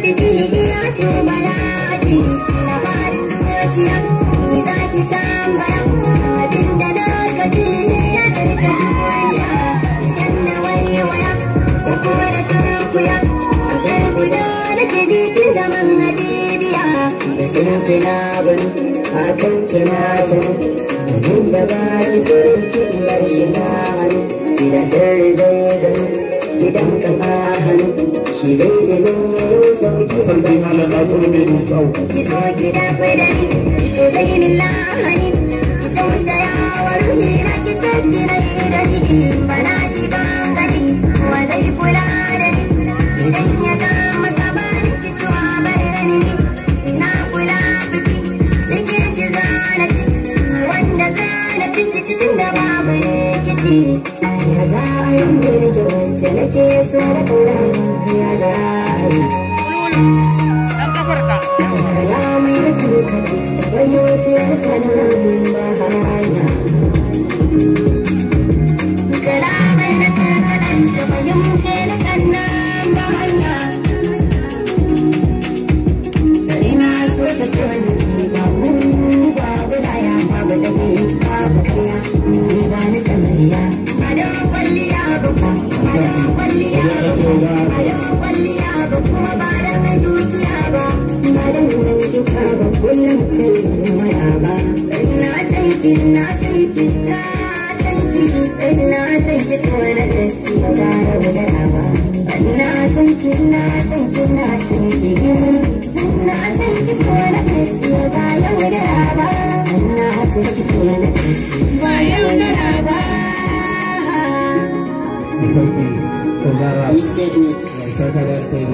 da jigiya so balaji na bari zuciya ni za ki tambaya abin da na gaji ya zarta duniya idan na waiwaya ko kuma da sarkuya a sai guda da ke jikin zaman hadibiya da sunfi na bani akan kina sani abin da ba ki so tilar shi na hannu ki da sirri zai gani idan ka hannu shi zai gani yau sauki sarki malam na so mai tsawo ki zo ki da fadari so zai min lahani ki tausaya wa ruhi na ki tafi na da ni ba na ji ban gani wa zai kula da ni idan ya zama sabanin ki tuwa bari da ni na kula biki suke ci zalati wanda zalati cikin da babu rikici ya za a yi da wacce nake so da kula ya za a yi ya mai rasu kaɗi wayo ce sanin bahaya kalamai na sanadan da fahimce na sannan bahaya ina so ta so ni ba mu ba bulaya ba ba da ni ba ba kariya ni ba ni samariya ba da kwalliya ba ba da kwalliya ba ba da kwalliya ba kuma ba da dukiya ba ba da nan duka ba kullum sai waya ba na san ki na san ki na san ki na san ki so na gaske ba da ba na san ki na san ki na san ki na san ki so na gaske ba yau da ba na san ki so na gaske ba yau da ba sarki tangara Mistake mix. sarki da sai